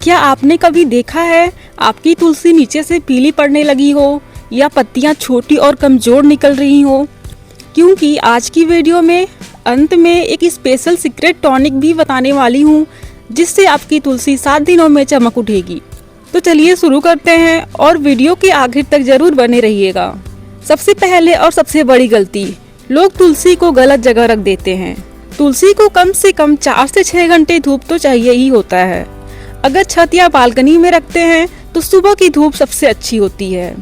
क्या आपने कभी देखा है आपकी तुलसी नीचे से पीली पड़ने लगी हो या पत्तियां छोटी और कमजोर निकल रही हो? क्योंकि आज की वीडियो में अंत में एक स्पेशल सीक्रेट टॉनिक भी बताने वाली हूँ जिससे आपकी तुलसी 7 दिनों में चमक उठेगी। तो चलिए शुरू करते हैं और वीडियो के आखिर तक जरूर बने रहिएगा। सबसे पहले और सबसे बड़ी गलती, लोग तुलसी को गलत जगह रख देते हैं। तुलसी को कम से कम 4 से 6 घंटे धूप तो चाहिए ही होता है। अगर छत या बालकनी में रखते हैं तो सुबह की धूप सबसे अच्छी होती है।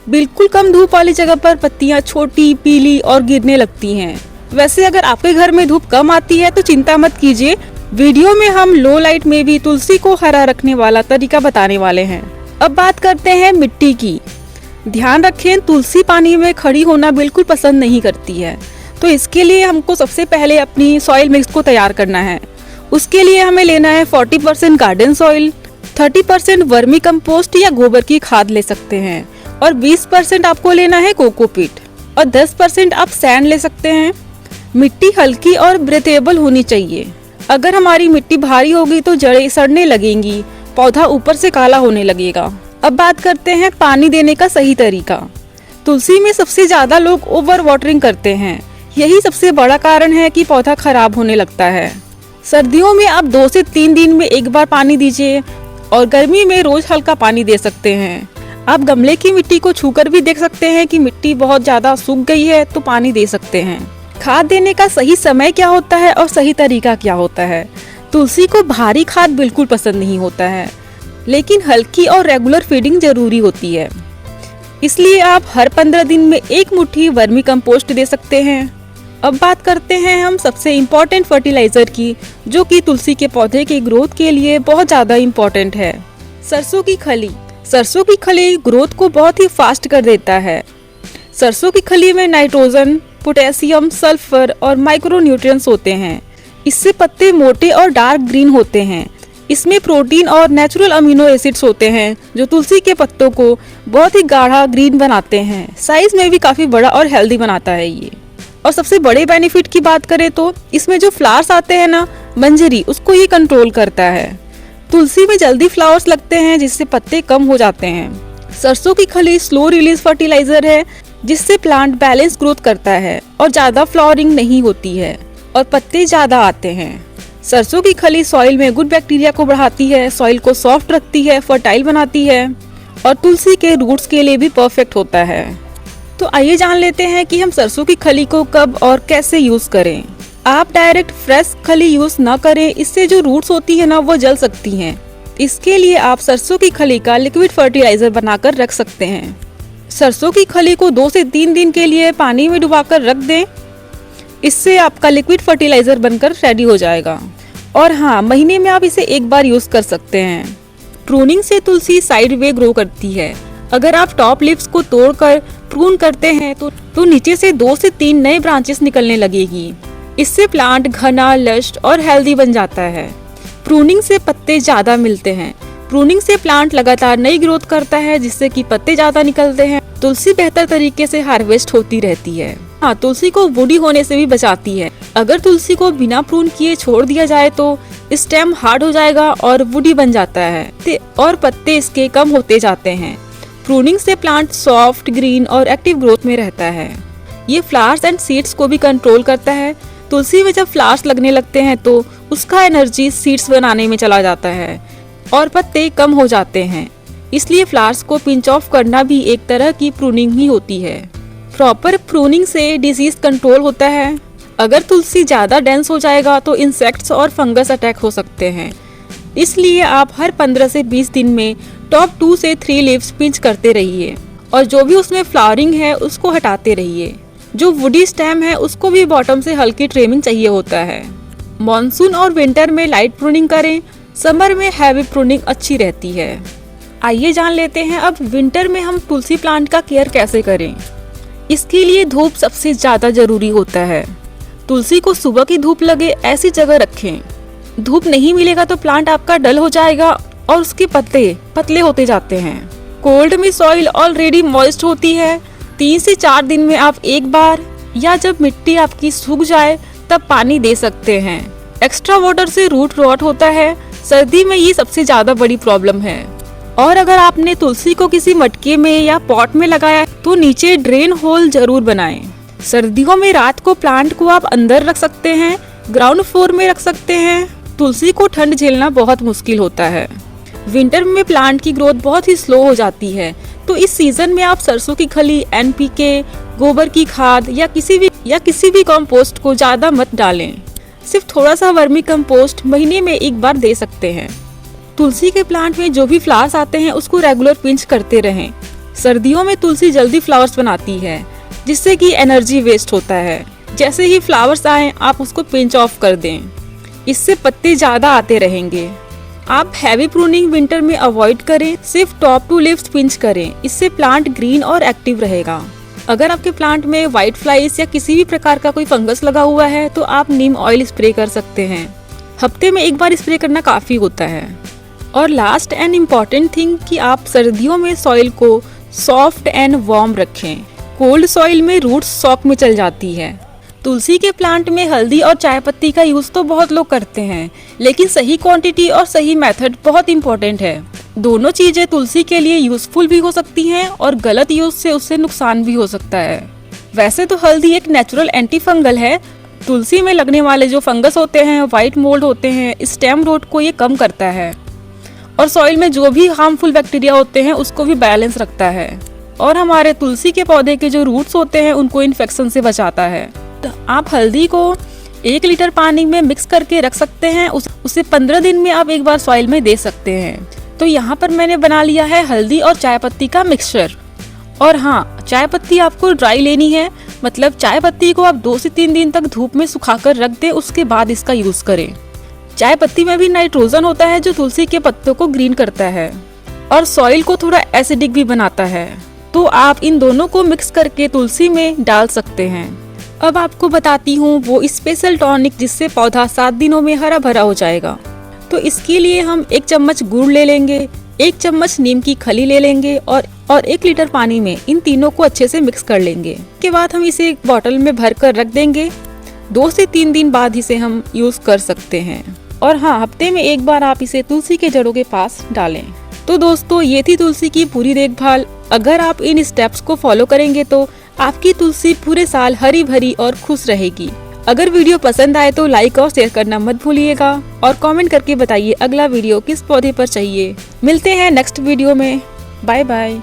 बिल्कुल कम धूप वाली जगह पर पत्तियां छोटी, पीली और गिरने लगती हैं। वैसे अगर आपके घर में धूप कम आती है तो चिंता मत कीजिए, वीडियो में हम लो लाइट में भी तुलसी को हरा रखने वाला तरीका बताने वाले हैं। अब बात करते हैं मिट्टी की। ध्यान रखें, तुलसी पानी में खड़ी होना बिल्कुल पसंद नहीं करती है, तो इसके लिए हमको सबसे पहले अपनी सॉइल मिक्स को तैयार करना है। उसके लिए हमें लेना है 40% गार्डन सॉइल, 30% वर्मी कंपोस्ट या गोबर की खाद ले सकते हैं और 20% आपको लेना है कोकोपीट और 10% आप सैंड ले सकते हैं। मिट्टी हल्की और ब्रेथेबल होनी चाहिए। अगर हमारी मिट्टी भारी होगी तो जड़ें सड़ने लगेंगी, पौधा ऊपर से काला होने लगेगा। अब बात करते हैं पानी देने का सही तरीका। तुलसी में सबसे ज्यादा लोग ओवर वाटरिंग करते हैं। यही सबसे बड़ा कारण है कि पौधा खराब होने लगता है। सर्दियों में आप 2 से 3 दिन में एक बार पानी दीजिए और गर्मी में रोज हल्का पानी दे सकते हैं। आप गमले की मिट्टी को छूकर भी देख सकते हैं कि मिट्टी बहुत ज्यादा सूख गई है तो पानी दे सकते हैं। खाद देने का सही समय क्या होता है और सही तरीका क्या होता है? तुलसी को भारी खाद बिल्कुल पसंद नहीं होता है, लेकिन हल्की और रेगुलर फीडिंग जरूरी होती है। इसलिए आप हर 15 दिन में 1 मुट्ठी वर्मी कंपोस्ट दे सकते हैं। अब बात करते हैं हम सबसे इम्पोर्टेंट फर्टिलाइजर की, जो कि तुलसी के पौधे की ग्रोथ के लिए बहुत ज्यादा इम्पोर्टेंट है। सरसों की खली। सरसों की खली ग्रोथ को बहुत ही फास्ट कर देता है। सरसों की खली में नाइट्रोजन, पोटेशियम, सल्फर और माइक्रो न्यूट्रिएंट्स होते हैं। इससे पत्ते मोटे और डार्क ग्रीन होते हैं। इसमें प्रोटीन और नेचुरल अमीनो एसिड्स होते हैं जो तुलसी के पत्तों को बहुत ही गाढ़ा ग्रीन बनाते हैं। साइज में भी काफी बड़ा और हेल्दी बनाता है ये। और सबसे बड़े बेनिफिट की बात करें तो इसमें जो फ्लावर्स आते हैं ना, मंजरी, उसको ये कंट्रोल करता है। तुलसी में जल्दी फ्लावर्स लगते हैं जिससे पत्ते कम हो जाते हैं। सरसों की खली स्लो रिलीज फर्टिलाइजर है जिससे प्लांट बैलेंस ग्रोथ करता है और ज्यादा फ्लावरिंग नहीं होती है और पत्ते ज्यादा आते हैं। सरसों की खली सॉइल में गुड बैक्टीरिया को बढ़ाती है, सॉइल को सॉफ्ट रखती है, फर्टाइल बनाती है और तुलसी के रूट्स के लिए भी परफेक्ट होता है। तो आइए जान लेते हैं कि हम सरसों की खली को कब और कैसे यूज करें। आप डायरेक्ट फ्रेश खली यूज न करें, इससे जो रूट्स होती है ना वो जल सकती हैं। इसके लिए आप सरसों की खली का लिक्विड फर्टिलाइजर बनाकर रख सकते हैं। सरसों की खली को 2 से 3 दिन के लिए पानी में डुबाकर रख दें। इससे आपका लिक्विड फर्टिलाइजर बनकर रेडी हो जाएगा। और हाँ, महीने में आप इसे एक बार यूज कर सकते हैं। प्रूनिंग से तुलसी साइड वे ग्रो करती है। अगर आप टॉप लीव्स को तोड़कर प्रून करते हैं तो नीचे से 2 से 3 नए ब्रांचेस निकलने लगेगी। इससे प्लांट घना, लस्ट और हेल्दी बन जाता है। प्रूनिंग से पत्ते ज्यादा मिलते हैं। प्रूनिंग से प्लांट लगातार नई ग्रोथ करता है जिससे कि पत्ते ज्यादा निकलते हैं। तुलसी बेहतर तरीके से हार्वेस्ट होती रहती है। हाँ, तुलसी को वुडी होने से भी बचाती है। अगर तुलसी को बिना प्रून किए छोड़ दिया जाए तो स्टेम हार्ड हो जाएगा और वुडी बन जाता है और पत्ते इसके कम होते जाते हैं। प्रूनिंग से प्लांट सॉफ्ट, ग्रीन और एक्टिव ग्रोथ में रहता है। ये फ्लावर्स एंड सीड्स को भी कंट्रोल करता है। तुलसी में जब फ्लावर्स लगने लगते हैं तो उसका एनर्जी सीड्स बनाने में चला जाता है और पत्ते कम हो जाते हैं। इसलिए फ्लावर्स को पिंच ऑफ करना भी एक तरह की प्रूनिंग ही होती है। प्रॉपर प्रूनिंग से डिजीज कंट्रोल होता है। अगर तुलसी ज्यादा डेंस हो जाएगा तो इंसेक्ट्स और फंगस अटैक हो सकते हैं। इसलिए आप हर 15 से 20 दिन में टॉप 2 से 3 लीव्स पिंच करते रहिए और जो भी उसमें फ्लावरिंग है उसको हटाते रहिए। जो वुडी स्टेम है उसको भी बॉटम से हल्की ट्रिमिंग चाहिए होता है। मॉनसून और विंटर में लाइट प्रूनिंग करें, समर में हैवी प्रूनिंग अच्छी रहती है। आइए जान लेते हैं अब विंटर में हम तुलसी प्लांट का केयर कैसे करें। इसके लिए धूप सबसे ज्यादा जरूरी होता है। तुलसी को सुबह की धूप लगे ऐसी जगह रखें। धूप नहीं मिलेगा तो प्लांट आपका डल हो जाएगा और उसके पत्ते पतले होते जाते हैं। कोल्ड में सॉइल ऑलरेडी मॉइस्ट होती है। 3 से 4 दिन में आप एक बार या जब मिट्टी आपकी सूख जाए तब पानी दे सकते हैं। एक्स्ट्रा वाटर से रूट रॉट होता है। सर्दी में ये सबसे ज्यादा बड़ी प्रॉब्लम है। और अगर आपने तुलसी को किसी मटके में या पॉट में लगाया तो नीचे ड्रेन होल जरूर बनाएं। सर्दियों में रात को प्लांट को आप अंदर रख सकते हैं, ग्राउंड फ्लोर में रख सकते हैं। तुलसी को ठंड झेलना बहुत मुश्किल होता है। विंटर में प्लांट की ग्रोथ बहुत ही स्लो हो जाती है, तो इस सीजन में आप सरसों की खली, NPK, गोबर की खाद या किसी भी कंपोस्ट को ज्यादा मत डालें। सिर्फ थोड़ा सा वर्मी कंपोस्ट महीने में एक बार दे सकते हैं। तुलसी के प्लांट में जो भी फ्लावर्स आते हैं उसको रेगुलर पिंच करते रहें। सर्दियों में तुलसी जल्दी फ्लावर्स बनाती है, जिससे कि एनर्जी वेस्ट होता है। जैसे ही फ्लावर्स आए आप उसको पिंच ऑफ कर दें, इससे पत्ते ज्यादा आते रहेंगे। आप हैवी प्रूनिंग विंटर में अवॉइड करें, सिर्फ टॉप टू लीव्स पिंच करें, इससे प्लांट ग्रीन और एक्टिव रहेगा। अगर आपके प्लांट में व्हाइट फ्लाइज या किसी भी प्रकार का कोई फंगस लगा हुआ है तो आप नीम ऑयल स्प्रे कर सकते हैं। हफ्ते में एक बार स्प्रे करना काफी होता है। और लास्ट एंड इम्पॉर्टेंट थिंग कि आप सर्दियों में सॉइल को सॉफ्ट एंड वार्म रखें। कोल्ड सॉइल में रूट्स सॉक में चल जाती है। तुलसी के प्लांट में हल्दी और चाय पत्ती का यूज तो बहुत लोग करते हैं, लेकिन सही क्वांटिटी और सही मेथड बहुत इम्पोर्टेंट है। दोनों चीजें तुलसी के लिए यूजफुल भी हो सकती हैं और गलत यूज से उससे नुकसान भी हो सकता है। वैसे तो हल्दी एक नेचुरल एंटी फंगल है। तुलसी में लगने वाले जो फंगस होते हैं, व्हाइट मोल्ड होते हैं, स्टेम रोट को ये कम करता है और सॉइल में जो भी हार्मफुल बैक्टीरिया होते हैं उसको भी बैलेंस रखता है और हमारे तुलसी के पौधे के जो रूट्स होते हैं उनको इन्फेक्शन से बचाता है। तो आप हल्दी को 1 लीटर पानी में मिक्स करके रख सकते हैं, उसे 15 दिन में आप एक बार सॉइल में दे सकते हैं। तो यहाँ पर मैंने बना लिया है हल्दी और चाय पत्ती का मिक्सचर। और हाँ, चाय पत्ती आपको ड्राई लेनी है, मतलब चाय पत्ती को आप 2 से 3 दिन तक धूप में सुखाकर रख दें, उसके बाद इसका यूज करें। चाय पत्ती में भी नाइट्रोजन होता है जो तुलसी के पत्तों को ग्रीन करता है और सॉइल को थोड़ा एसिडिक भी बनाता है। तो आप इन दोनों को मिक्स करके तुलसी में डाल सकते हैं। अब आपको बताती हूँ वो स्पेशल टॉनिक जिससे पौधा 7 दिनों में हरा भरा हो जाएगा। तो इसके लिए हम 1 चम्मच गुड़ ले लेंगे, 1 चम्मच नीम की खली ले लेंगे और 1 लीटर पानी में इन तीनों को अच्छे से मिक्स कर लेंगे। इसके बाद हम इसे एक बॉटल में भर कर रख देंगे। 2 से 3 दिन बाद इसे हम यूज कर सकते हैं। और हाँ, हफ्ते में एक बार आप इसे तुलसी के जड़ों के पास डालें। तो दोस्तों, ये थी तुलसी की पूरी देखभाल। अगर आप इन स्टेप्स को फॉलो करेंगे तो आपकी तुलसी पूरे साल हरी भरी और खुश रहेगी। अगर वीडियो पसंद आए तो लाइक और शेयर करना मत भूलिएगा और कमेंट करके बताइए अगला वीडियो किस पौधे पर चाहिए। मिलते हैं नेक्स्ट वीडियो में। Bye bye.